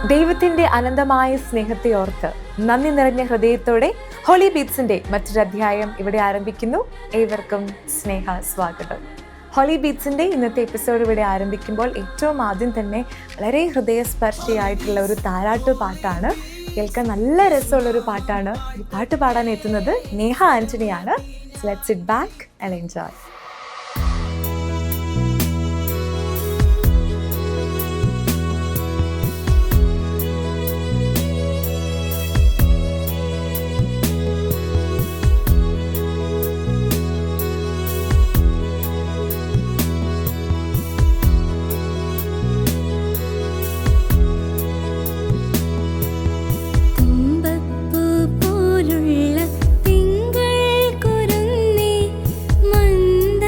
ദൈവത്തിന്റെ അനന്തമായ സ്നേഹത്തെ ഓർത്ത് നന്ദി നിറഞ്ഞ ഹൃദയത്തോടെ ഹോളി ബീറ്റ്സിന്റെ മറ്റൊരു അധ്യായം ഇവിടെ ആരംഭിക്കുന്നു. ഏവർക്കും സ്നേഹ സ്വാഗതം. ഹോളി ബീറ്റ്സിന്റെ ഇന്നത്തെ എപ്പിസോഡ് ഇവിടെ ആരംഭിക്കുമ്പോൾ ഏറ്റവും ആദ്യം തന്നെ വളരെ ഹൃദയസ്പർശിയായിട്ടുള്ള ഒരു താരാട്ട് പാട്ടാണ്. കേൾക്കാൻ നല്ല രസമുള്ളൊരു പാട്ടാണ്. ഈ പാട്ട് പാടാൻ എത്തുന്നത് നേഹ ആന്റണിയാണ്. Let's sit back and enjoy. തിങ്കൾ കുരുന്നേ മന്ദ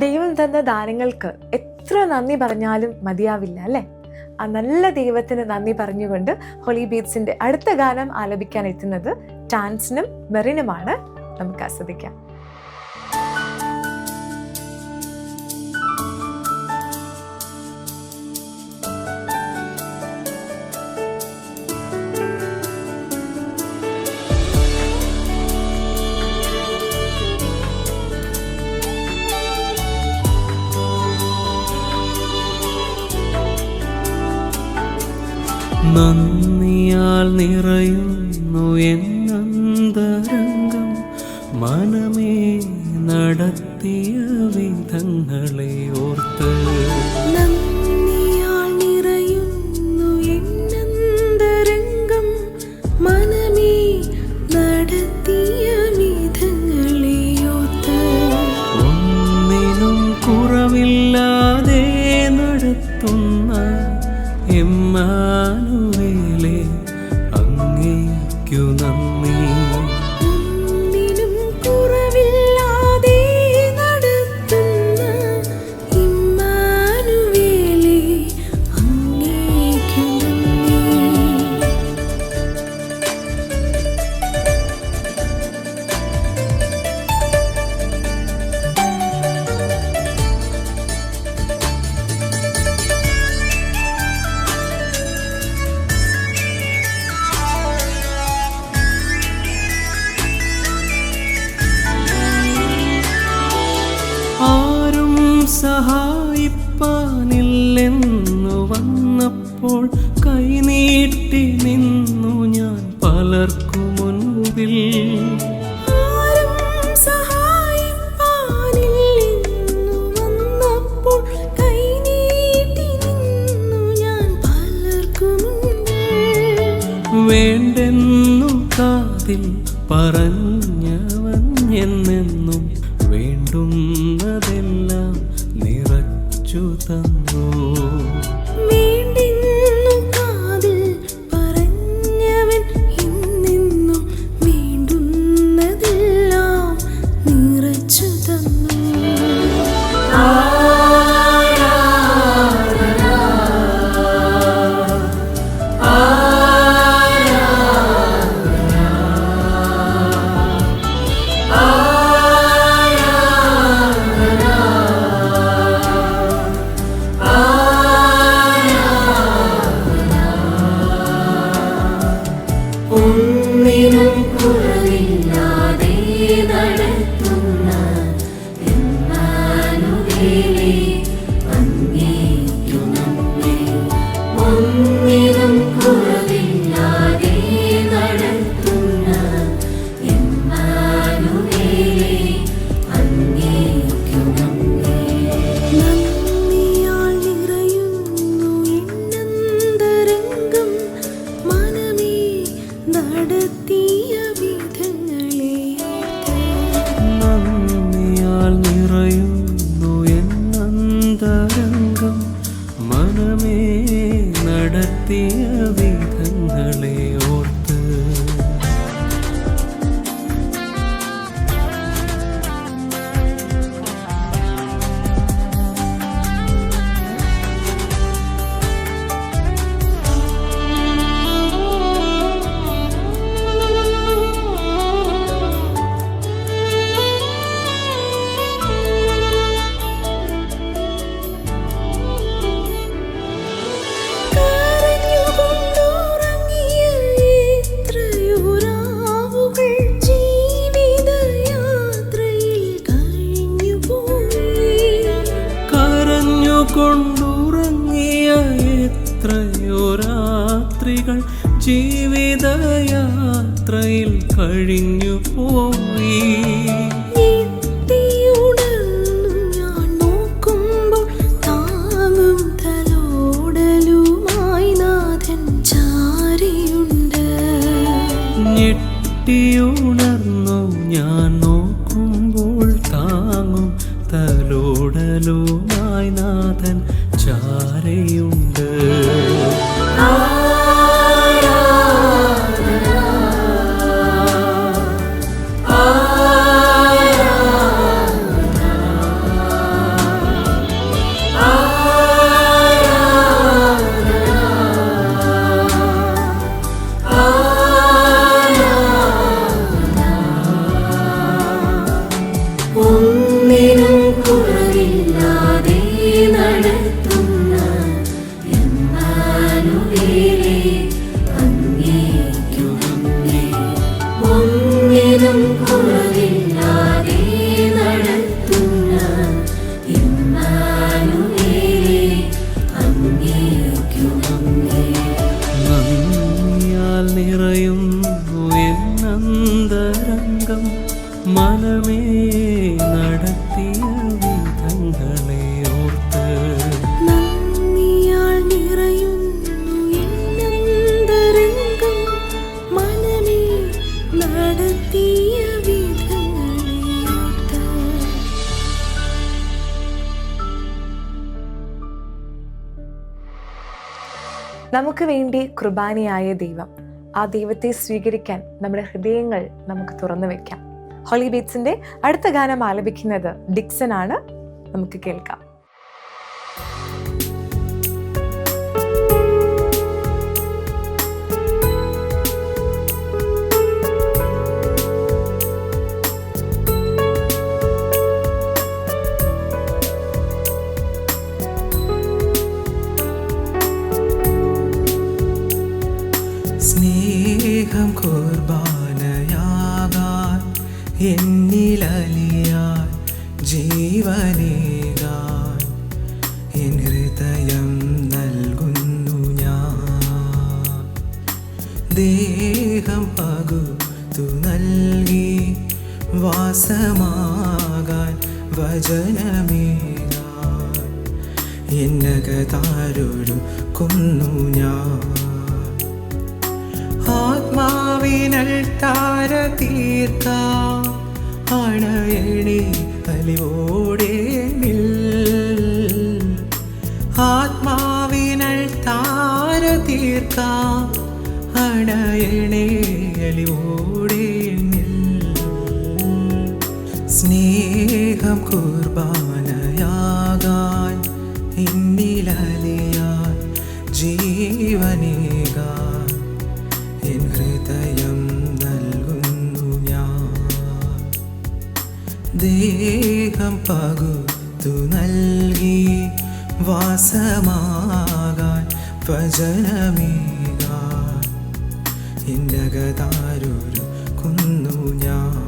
ദൈവം തന്ന ദാനങ്ങൾക്ക് എത്ര നന്ദി പറഞ്ഞാലും മതിയാവില്ല അല്ലേ? ആ നല്ല ദൈവത്തിന് നന്ദി പറഞ്ഞുകൊണ്ട് ഹോളി ബീറ്റ്സിന്റെ അടുത്ത ഗാനം ആലപിക്കാൻ എത്തുന്നത് ടാൻസിനും മെറിനുമാണ്. നമുക്ക് ആസ്വദിക്കാം. നന്ദിയാൽ നിറയുന്നു എന്നന്തരംഗം, മനമേ നടത്തിയ വിധങ്ങളെ ഓർത്ത്. നന്ദിയാൽ നിറയുന്നു എന്നന്തരംഗം, മനമേ നടത്തിയ വിധങ്ങളെ ഓർത്ത്. ഒന്നിനും കുറവില്ലാതെ നടത്തുന്ന ഇമ്മാനുവേലേ, അങ്ങേക്കു നന്ദി. ഒന്നിനും കുറവില്ലാതെ നടത്തുന്ന ഇമ്മാനുവേലേ, അങ്ങേക്കു നന്ദി. ആരും സഹായിപ്പാനില്ലെന്നു വന്നപ്പോൾ കൈനീട്ടി നിന്നു ഞാൻ പലർക്കു മുൻപിൽ. ആരും സഹായിപ്പാനില്ലെന്നു വന്നപ്പോൾ കൈനീട്ടി നിന്നു ഞാൻ പലർക്കു മുൻപിൽ. വേണ്ടെന്നു കാതിൽ പറഞ്ഞവൻ എന്നെന്നും വേണ്ടുന്നതെല്ലാം നിറച്ചു തന്നു. വേണ്ടെന്നു കാതിൽ പറഞ്ഞവൻ എന്നെന്നും വേണ്ടുന്നതെല്ലാം നിറച്ചു തന്നു. ഒന്നിനും കുറവില്ലാതെ നടത്തുന്ന ഇമ്മാനുവേലേ, അങ്ങേക്കു നന്ദി. ഒന്നിനും കുറവില്ലാതെ നടത്തുന്ന ഇമ്മാനുവേലേ, അങ്ങേക്കു നന്ദി. നന്ദിയാൽ നിറയുന്നു എന്നന്തരംഗം, മനമേ നടത്തിയ വിധങ്ങളെ ഓർത്ത്. നന്ദിയാൽ നിറയുന്നു എന്നന്തരംഗം, മനമേ നടത്തിയ വിധങ്ങളെ ഓർത്ത്. കരഞ്ഞുകൊണ്ടുറങ്ങിയ എത്രയോ രാവുകൾ ജീവിതയാത്രയിൽ കഴിഞ്ഞുപോയി. കരഞ്ഞുകൊണ്ടുറങ്ങിയ എത്രയോ രാത്രികൾ ജീവിതയാത്രയിൽ കഴിഞ്ഞു പോയി. ഞെട്ടിയുണർന്നു ഞാൻ നോക്കുമ്പോൾ താങ്ങും തലോടലുമായി നാഥൻ ചാരിയുണ്ട്. ഞെട്ടിയുണർന്നു ഞാൻ നോക്കുമ്പോൾ താങ്ങും തലോടലുമായി നാഥൻ ചാരയുണ്ട്. ഒന്നിനും കുറവില്ലാതെ നടത്തുന്ന ഇമ്മാനുവേലേ, അങ്ങേക്കു നന്ദി. നന്ദിയാൽ നിറയുന്നു എന്നന്തരംഗം, മനമേ നടത്തിയ വിധങ്ങളെ ഓർത്ത്. നന്ദിയാൽ നിറയുന്നു എന്നന്തരംഗം, മനമേ നടത്തിയ വിധങ്ങളെ ഓർത്ത്. നമുക്ക് വേണ്ടി കുർബാനയായ ദൈവം, ആ ദൈവത്തെ സ്വീകരിക്കാൻ നമ്മുടെ ഹൃദയങ്ങൾ നമുക്ക് തുറന്നു വെക്കാം. ഹോളി ബീറ്റ്സിന്റെ അടുത്ത ഗാനം ആലപിക്കുന്നത് ഡിക്സൺ ആണ്. നമുക്ക് കേൾക്കാം. സ്നേഹം കുർബാനയാകാൻ എന്നിലലിയാൻ ജീവനേകാൻ എൻ ഹൃദയം നൽകുന്നു ഞാൻ. ദേഹം പകുത്തു നൽകി വാസമാകാൻ വചനമേകാൻ എന്നകതാരൊരു കൊന്നു ഞാൻ. ആത്മാവിനൽ താര തീർക്കാം അണയണി അലിവോടെ ആത്മാവിനൽ താര തീർക്കാം അണയണി അലിവോടെ. സ്നേഹം കുർബാനയാകാൻ എന്നിലലിയാൻ ജീവനേകാൻ എൻ ഹൃദയം നൽകുന്നു ഞാൻ. ദേഹം പകുത്തു നൽകി വാസമാകാൻ വചനമേകാൻ എന്നകതാരൊരു കൊന്നു ഞാൻ.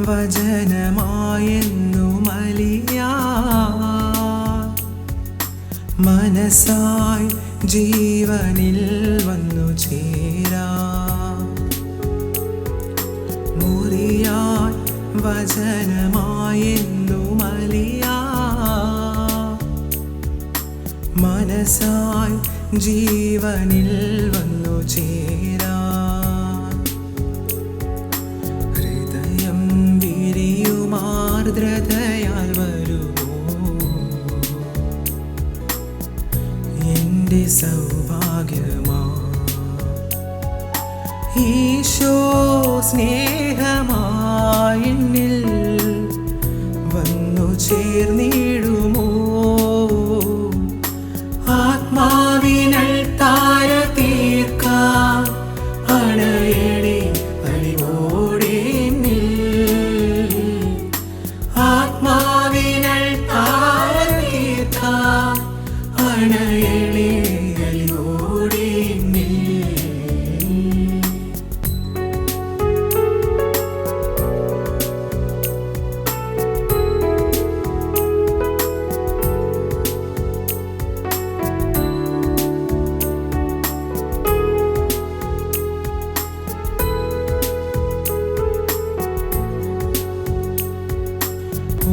വചനമായെന്നു മലിയാൻ മനസ്സായി ജീവനിൽ വന്നു ചേരാ. മുറിയാൻ വചനമായെന്നു മലിയാൻ മനസ്സായി ജീവനിൽ വന്നു ചേരാ. ആർദ്രതയാൽ വരുമോ എൻ്റെ സൗഭാഗ്യമാ. ഈശോ സ്നേഹമായി എന്നിൽ വന്നു ചേർന്നിടുമോ. ആത്മാവിനൽ താര തീർക്കാം അണയണി അലിവോടെ. ആത്മാവിനൽ താര തീർക്കാം അണയണി അലിവോടെ.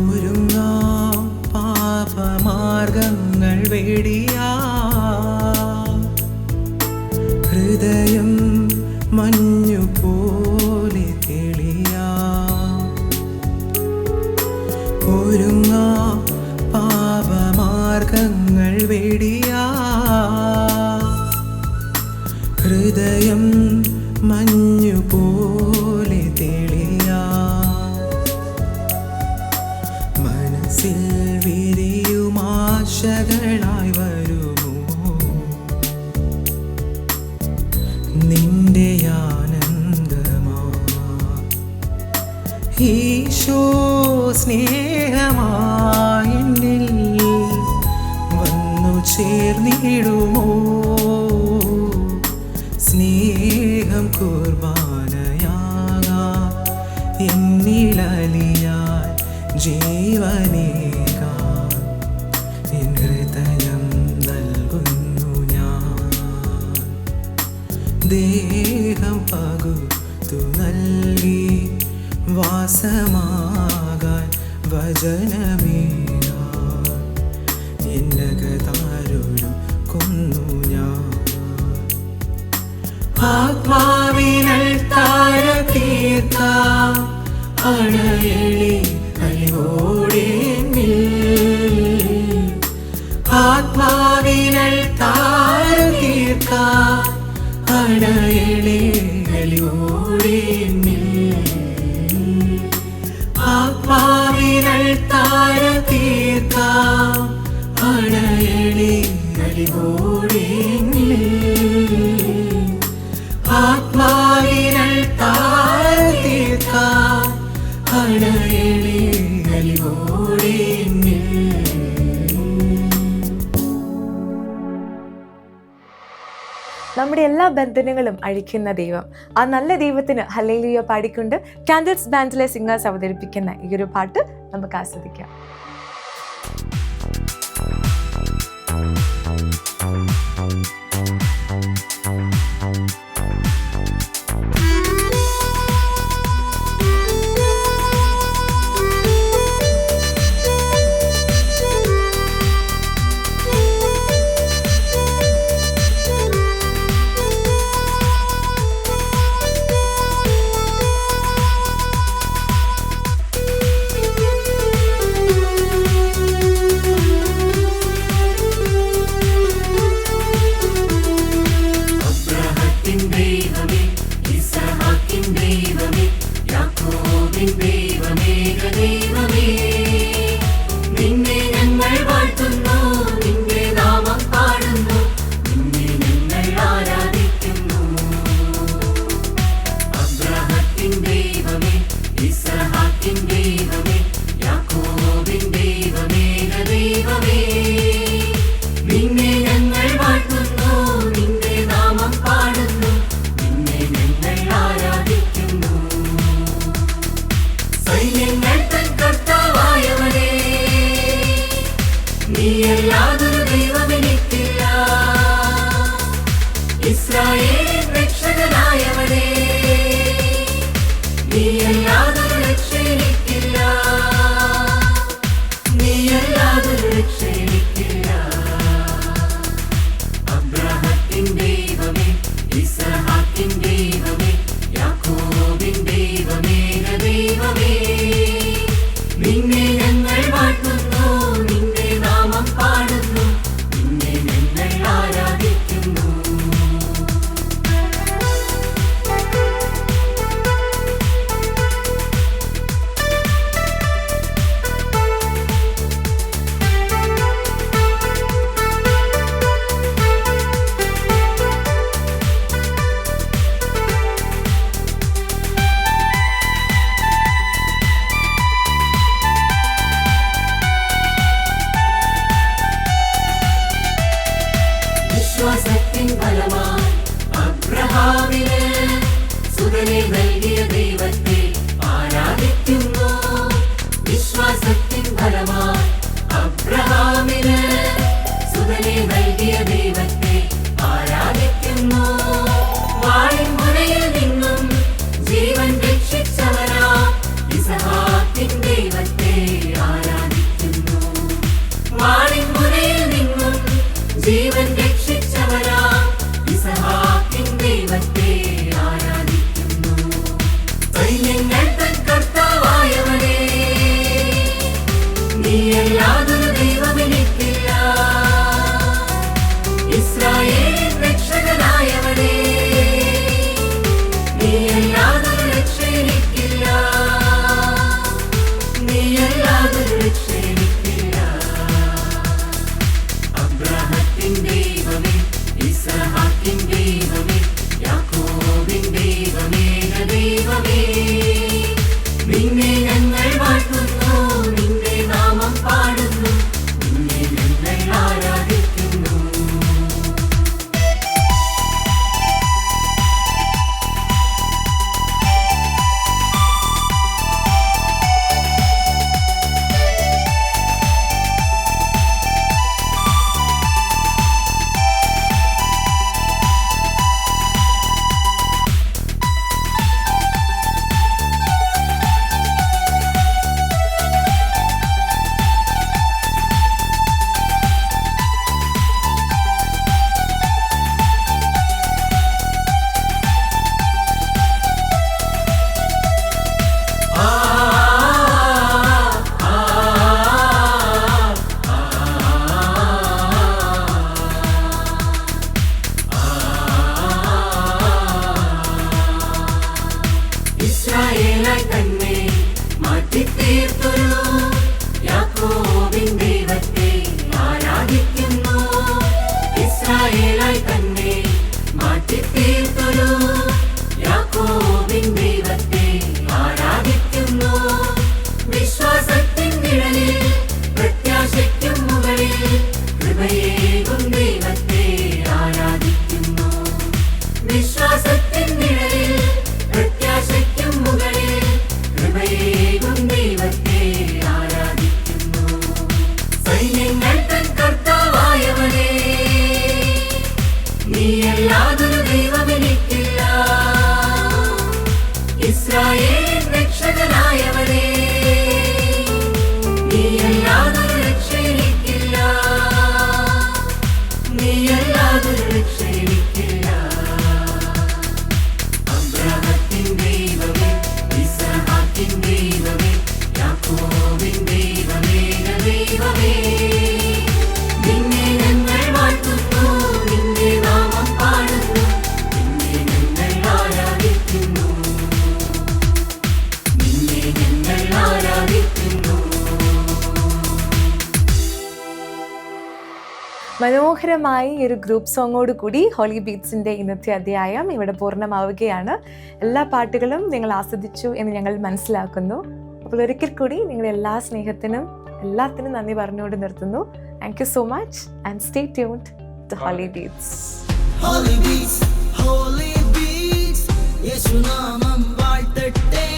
ഒരുങ്ങാം പാപമാർഗങ്ങൾ വെടിയാ. ഹൃദയം മഞ്ഞു പോലെ തെളിയാ. ഒരുങ്ങാം പാപമാർഗങ്ങൾ വെടിയാ. ഹൃദയം മഞ്ഞു പോലെ തെളിയാ. മനസ്സിൽ വിരിയുമാശകളായി വരുമോ നിന്റെ ആനന്ദമാ ഈശോ സ്നേഹമായി എന്നിൽ വന്നു ചേർന്നിടുമോ സ്നേഹം കുർബാനയാകാം എന്നിലലിയാൻ ജീവനേകാൻ എൻ ഹൃദയം നൽകുന്നു ഞാൻ ദേഹം പകുത്തു നൽകി വാസമാകാൻ വചനമേകാൻ എന്നകതാരുരു കൊന്നു ഞാൻ ആത്മാവിനൽ താര തീർക്കാം അണയളി അലിവോടെ ആത്മാവിനൽ താര തീർക്കാം അണയളി അലിവോടെ ആത്മാവിനൽ താര തീർക്കാം അണയളി അലിവോടെ ആത്മാവിനൽ താര തീർക്കാം അണയളി അലിവോടെ നമ്മുടെ എല്ലാ ബന്ധനങ്ങളും അഴിക്കുന്ന ദൈവം, ആ നല്ല ദൈവത്തിന് ഹല്ലേലൂയ പാടിക്കൊണ്ട് കാൻഡിൽസ് ബാൻഡിലെ സിംഗേഴ്സ് അവതരിപ്പിക്കുന്ന ഈ ഒരു പാട്ട് നമുക്ക് ആസ്വദിക്കാം. അബ്രാഹത്തിൻ ദൈവമേ, ഇസ്ഹാക്കിൻ ദൈവമേ, യാക്കോബിൻ ദൈവമേ, ദൈവമേ, നിന്നെ ഞങ്ങൾ വാഴ്ത്തുന്നു, നിന്റെ നാമം പാടുന്നു, നിന്നെ ഞങ്ങൾ ആരാധിക്കുന്നു. ഇസ്രായേലായി തന്നെ മാറ്റിത്തീർത്തൊരു യാക്കോബിൻ ദൈവത്തെ ആരാധിക്കുന്നു. ഇസ്രായേലായി തന്നെ മാറ്റിത്തീർത്തൊരു യാക്കോബിൻ ദൈവത്തെ ആരാധിക്കുന്നു. വിശ്വാസത്തിൻ നിഴലിൽ പ്രത്യാശയ്ക്കും മുകളിൽ കൃപയേകും ദൈവത്തെ ആരാധിക്കുന്നു. വിശ്വാസത്തിൻ നിഴലിൽ പ്രത്യാശയ്ക്കും മുകളിൽ കൃപയേകും ദൈവത്തെ ആരാധിക്കുന്നു. സൈന്യങ്ങൾ തൻ കർത്താവായവനേ, നീയല്ലാതൊരു ദൈവമെനിക്കില്ല. ഇസ്രായേൽ രക്ഷകനായവനേ, നീയല്ലാതൊരു രക്ഷ എനിക്കില്ല. നീയല്ലാതൊരു രക്ഷ എനിക്കില്ല. അബ്രാഹത്തിൻ ദൈവമേ, ഇസ്ഹാക്കിൻ ദൈവമേ, യാക്കോബിൻ ദൈവമേ, ദൈവമേ, നിന്നെ ഞങ്ങൾ വാഴ്ത്തുന്നു, നിന്റെ നാമം പാടുന്നു, നിന്നെ ഞങ്ങൾ ആരാധിക്കുന്നു, നിന്നെ ഞങ്ങൾ ആരാധിക്കുന്നു. മനോഹരമായി ഈ ഒരു ഗ്രൂപ്പ് സോങ്ങോട് കൂടി ഹോളി ബീറ്റ്സിൻ്റെ ഇന്നത്തെ അധ്യായം ഇവിടെ പൂർണ്ണമാവുകയാണ്. എല്ലാ പാട്ടുകളും നിങ്ങൾ ആസ്വദിച്ചു എന്ന് ഞങ്ങൾ മനസ്സിലാക്കുന്നു. അപ്പോൾ ഒരിക്കൽ കൂടി നിങ്ങളുടെ എല്ലാ സ്നേഹത്തിനും എല്ലാത്തിനും നന്ദി പറഞ്ഞുകൊണ്ട് നിർത്തുന്നു. Thank you so much and stay tuned to Holy Beats. Holy Beats, Holy Beats, യേശുനാമം വാഴ്ത്തട്ടെ.